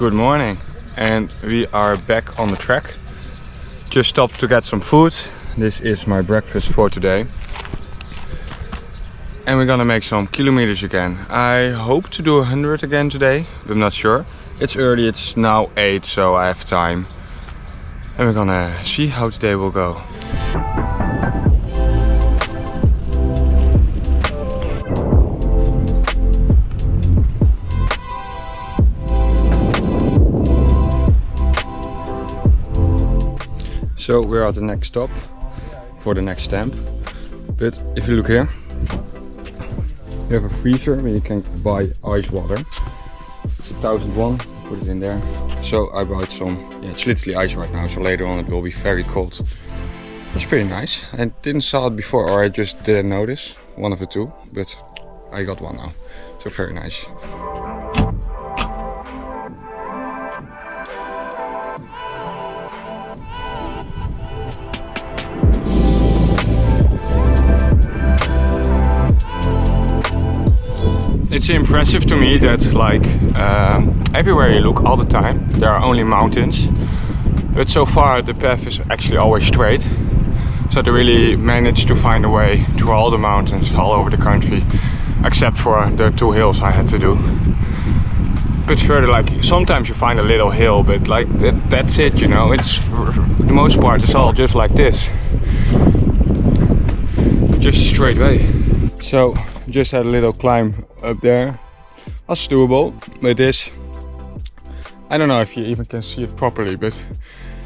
Good morning, and we are back on the track. Just stopped to get some food. This is my breakfast for today. And we're gonna make some kilometers again. I hope to do 100 again today, but I'm not sure. It's early, it's now 8, so I have time. And we're gonna see how today will go. So we're at the next stop for the next stamp. But if you look here, you have a freezer where you can buy ice water. It's 1001, put it in there. So I bought some, it's literally ice right now, so later on it will be very cold. It's pretty nice. I didn't saw it before, or I just didn't notice, one of the two, but I got one now, so very nice. It's impressive to me that everywhere you look all the time there are only mountains, but so far the path is actually always straight, so they really managed to find a way through all the mountains all over the country, except for the 2 hills I had to do. But further, sometimes you find a little hill, but that's it, you know. It's for the most part it's all just like this, just a straight way. So just had a little climb up there. That's doable, but this, I don't know if you even can see it properly, but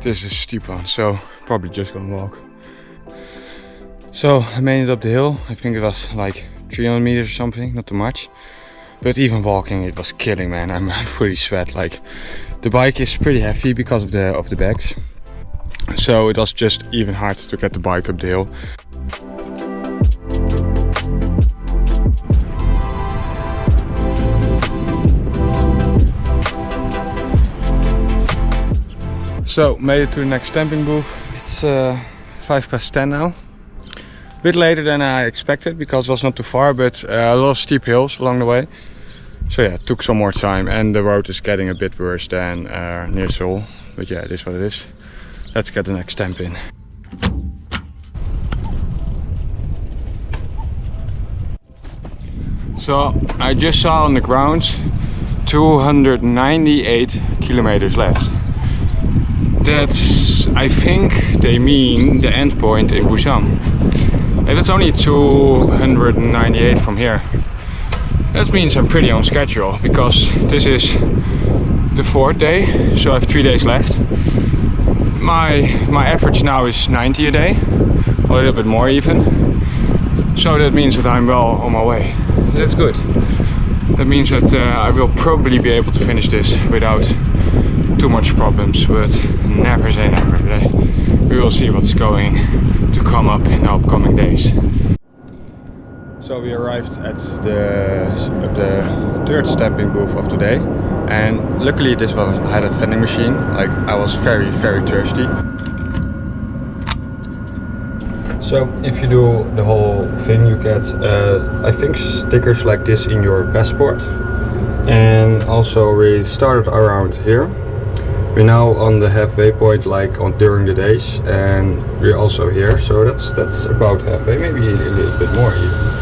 this is a steep one, so probably just gonna walk. So I made it up the hill. I think it was like 300 meters or something, not too much. But even walking it was killing, man. I'm fully sweat. The bike is pretty heavy because of the bags. So it was just even hard to get the bike up the hill. So made it to the next stamping booth. It's 10:05 now. A bit later than I expected because it was not too far, but a lot of steep hills along the way. So yeah, it took some more time, and the road is getting a bit worse than near Seoul. But yeah, it is what it is. Let's get the next stamp in. So I just saw on the ground 298 kilometers left. That's, I think they mean the end point in Busan. And it's only 298 from here. That means I'm pretty on schedule, because this is the 4th day, so I have 3 days left. My average now is 90 a day, a little bit more even. So that means that I'm well on my way. That's good. That means that I will probably be able to finish this without too much problems, but never say never. We will see what's going to come up in the upcoming days. So we arrived at the 3rd stamping booth of today, and luckily this one had a vending machine. I was very thirsty. So if you do the whole thing, you get I think stickers like this in your passport. And also we started around here. We're now on the halfway point, during the days, and we're also here, so that's about halfway, maybe a little bit more even.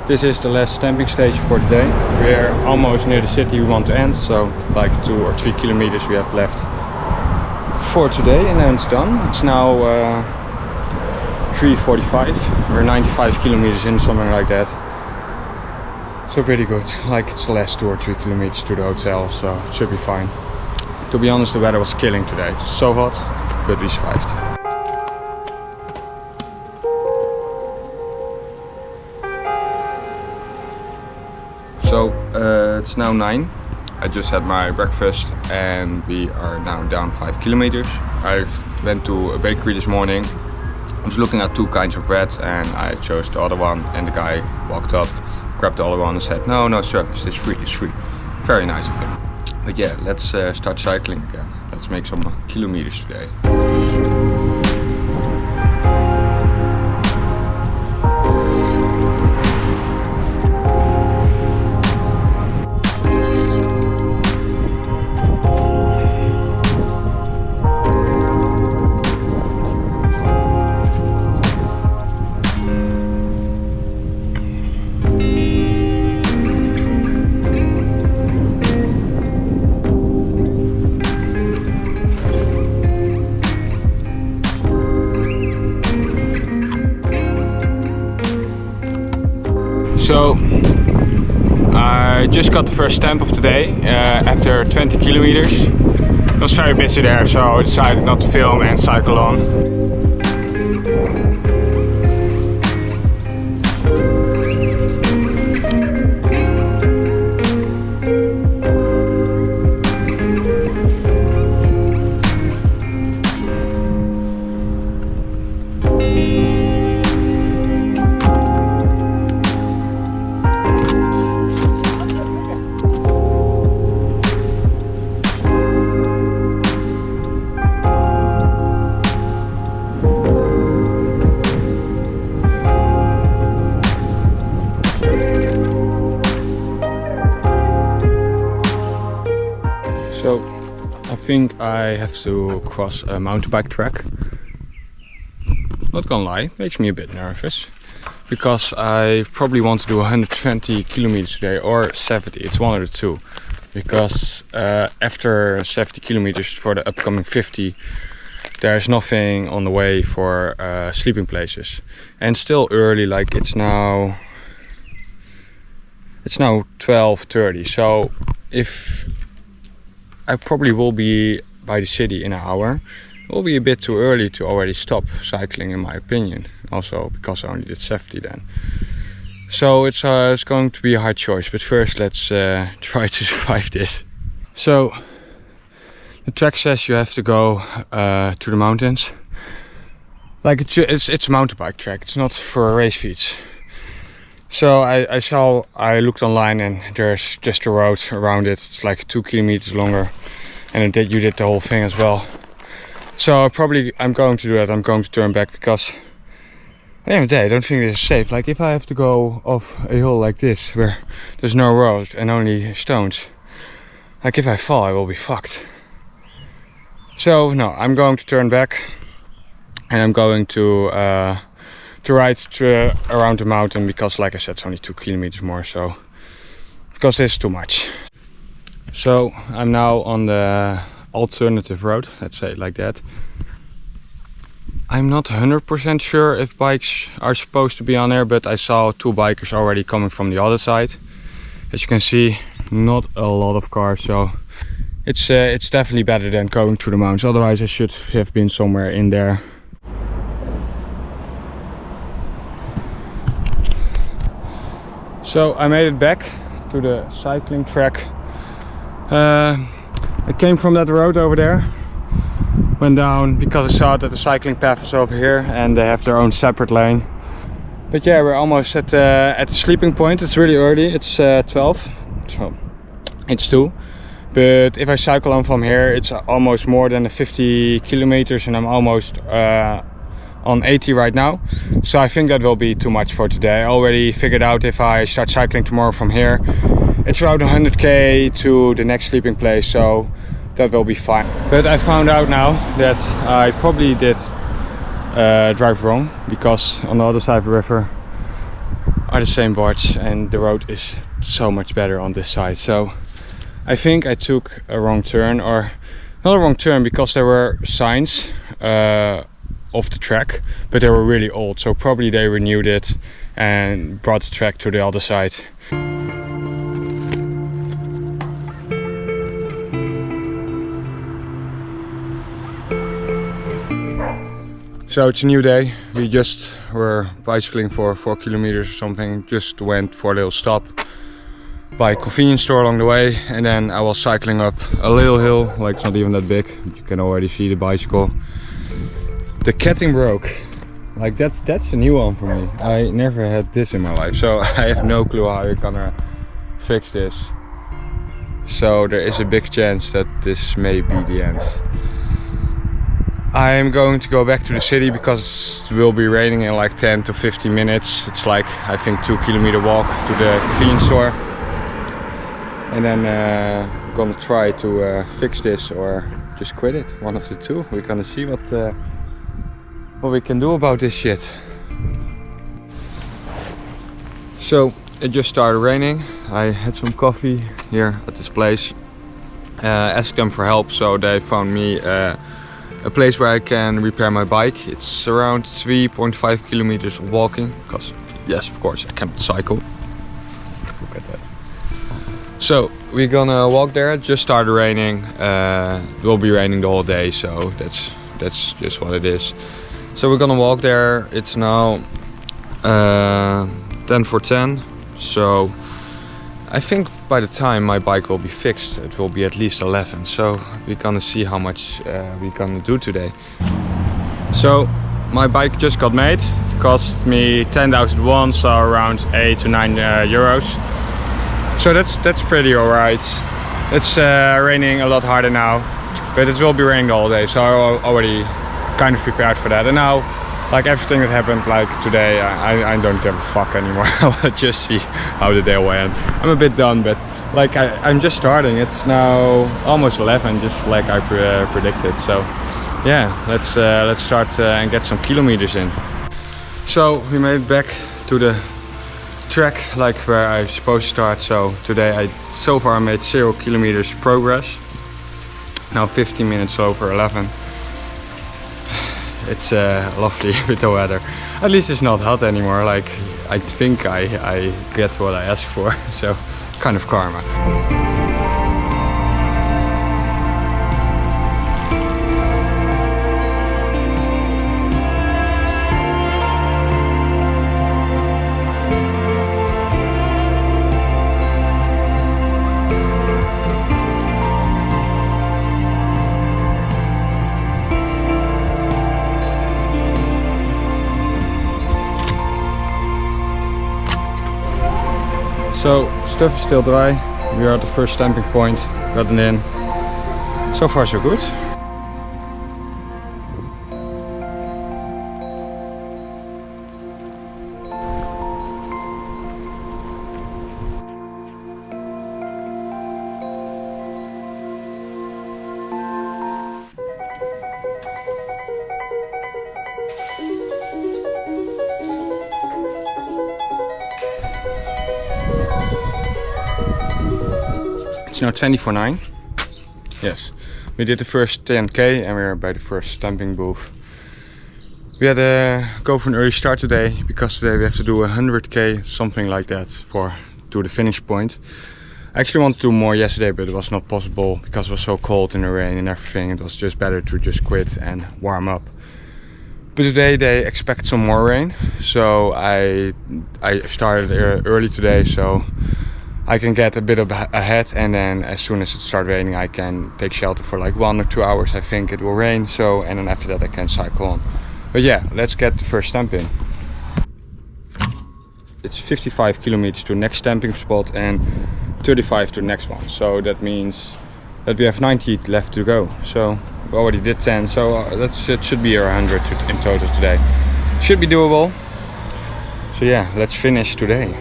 This is the last stamping station for today. We're almost near the city we want to end, so 2 or 3 kilometers we have left for today, and then it's done. It's now 3:45. We're 95 kilometers in, something like that. So pretty good. It's the last 2 or 3 kilometers to the hotel, so it should be fine. To be honest, the weather was killing today. It was so hot, but we survived. So it's now 9. I just had my breakfast and we are now down 5 kilometers. I went to a bakery this morning. I was looking at 2 kinds of bread and I chose the other one, and the guy walked up, grabbed the other one and said, no service, it's free, it's free. Very nice of him. But yeah, let's start cycling again. Let's make some kilometers today. So I just got the first stamp of the day after 20 kilometers. It was very busy there, so I decided not to film and cycle on. So I think I have to cross a mountain bike track. Not gonna lie, makes me a bit nervous. Because I probably want to do 120 kilometers today or 70, it's one of the two. Because after 70 kilometers for the upcoming 50, there's nothing on the way for sleeping places. And still early, like it's now 12:30, so if I probably will be by the city in an hour, it will be a bit too early to already stop cycling in my opinion. Also because I only did 70 then. So it's going to be a hard choice, but first let's try to survive this. So the track says you have to go to the mountains. Like it's a mountain bike track, it's not for race feeds. So I looked online and there's just a road around it. It's like 2 kilometers longer, and you did the whole thing as well. So I'm going to do that. I'm going to turn back because at the end of the day I don't think this is safe. Like if I have to go off a hill like this where there's no road and only stones, like if I fall I will be fucked. So no, I'm going to turn back and I'm going to ride around the mountain because, like I said, it's only 2 kilometers more, so because it's too much. So I'm now on the alternative road, let's say it like that. I'm not 100% sure if bikes are supposed to be on there, but I saw 2 bikers already coming from the other side. As you can see, not a lot of cars, so it's definitely better than going through the mountains. Otherwise I should have been somewhere in there. So I made it back to the cycling track. I came from that road over there, went down because I saw that the cycling path was over here and they have their own separate lane. But yeah, we're almost at the sleeping point. It's really early, it's 12, so it's 2. But if I cycle on from here, it's almost more than 50 kilometers and I'm almost on 80 right now, so I think that will be too much for today. I already figured out if I start cycling tomorrow from here, it's around 100k to the next sleeping place, so that will be fine. But I found out now that I probably did drive wrong, because on the other side of the river are the same boards and the road is so much better on this side. So I think I took a wrong turn, or not a wrong turn, because there were signs of the track, but they were really old, so probably they renewed it and brought the track to the other side. So it's a new day. We just were bicycling for 4 kilometers or something, just went for a little stop. by convenience store along the way, and then I was cycling up a little hill, like it's not even that big. You can already see the bicycle. The ketting broke. Like that's a new one for me. I never had this in my life, so I have no clue how you're gonna fix this. So there is a big chance that this may be the end. I am going to go back to the city because it will be raining in like 10 to 15 minutes. It's like, I think, 2-kilometer walk to the convenience store. And then I'm gonna try to fix this or just quit it. One of the two. We're gonna see what we can do about this shit. So it just started raining. I had some coffee here at this place. Asked them for help, so they found me a place where I can repair my bike. It's around 3.5 kilometers walking, because yes, of course, I cannot cycle. Look at that. So we're gonna walk there. It just started raining. It will be raining the whole day, so that's just what it is. So we're gonna walk there. It's now 10 for 10. So I think by the time my bike will be fixed, it will be at least 11. So we're gonna see how much we're gonna do today. So my bike just got made. It cost me 10,000 won, so around 8 to 9 euros. So that's pretty alright. It's raining a lot harder now, but it will be raining all day, so I already kind of prepared for that. And now, like everything that happened like today, I don't give a fuck anymore. I'll just see how the day will end. I'm a bit done, but like I'm just starting. It's now almost 11, just like I predicted. So yeah, let's start and get some kilometers in. So we made it back to the track, like where I'm supposed to start. So today so far I made 0 kilometers progress. Now 15 minutes over 11. It's lovely with the weather. At least it's not hot anymore. Like I think I get what I asked for. So kind of karma. So stuff is still dry. We are at the first stamping point. Gotten in. So far so good. It's now 20 for 9. Yes, we did the first 10k and we're by the first stamping booth. We had to go for an early start today because today we have to do 100k, something like that, to the finish point. I actually wanted to do more yesterday, but it was not possible because it was so cold in the rain and everything. It was just better to just quit and warm up. But today they expect some more rain, so I started early today, so I can get a bit of ahead, and then as soon as it starts raining I can take shelter for like 1 or 2 hours. I think it will rain, so, and then after that I can cycle on. But yeah, let's get the first stamp in. It's 55 kilometers to the next stamping spot and 35 to the next one, so that means that we have 90 left to go. So we already did 10, so it should be 100 in total today. Should be doable. So yeah, let's finish today.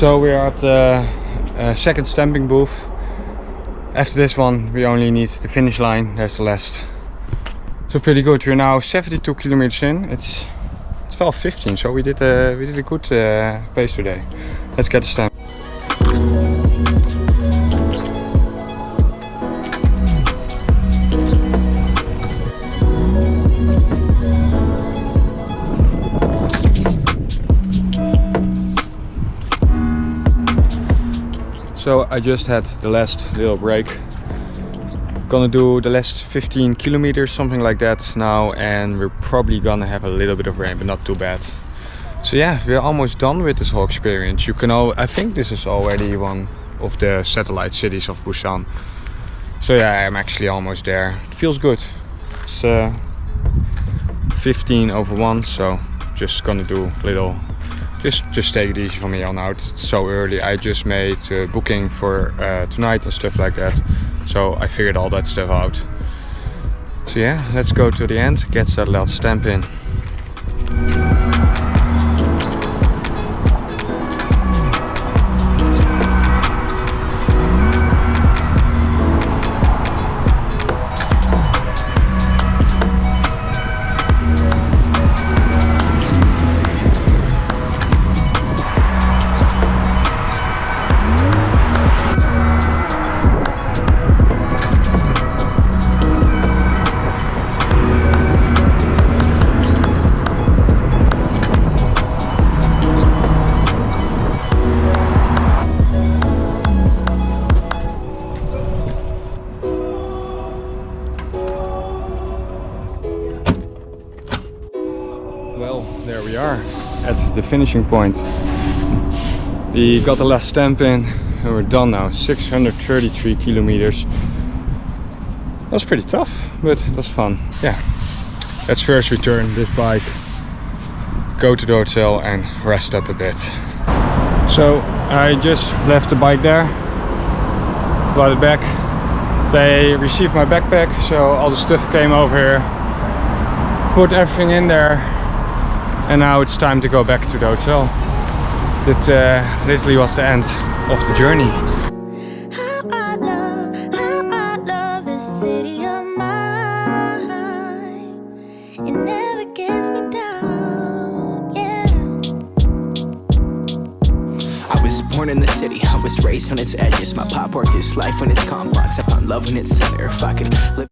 So we are at the second stamping booth. After this one we only need the finish line, there's the last. So pretty good, we're now 72 kilometers in. It's 12:15, so we did a good pace today. Let's get the stamp. So I just had the last little break. Gonna do the last 15 kilometers, something like that now, and we're probably gonna have a little bit of rain, but not too bad. So yeah, we're almost done with this whole experience. I think this is already one of the satellite cities of Busan. So yeah, I'm actually almost there. It feels good. It's 15:01, so just gonna do a little, just take it easy for me on out. It's so early. I just made booking for tonight and stuff like that. So I figured all that stuff out. So yeah, let's go to the end, get that stamp in. Well, there we are at the finishing point. We got the last stamp in and we're done now. 633 kilometers. That's pretty tough, but it was fun. Yeah, let's first return this bike, go to the hotel and rest up a bit. So I just left the bike there, brought it back. They received my backpack, so all the stuff came over here, put everything in there. And now it's time to go back to the hotel. That literally was the end of the journey. How I love this city of mine. It never gets me down, yeah. I was born in the city, I was raised on its edges. My pop worked his life when it's complex. I found love in its center. If I could live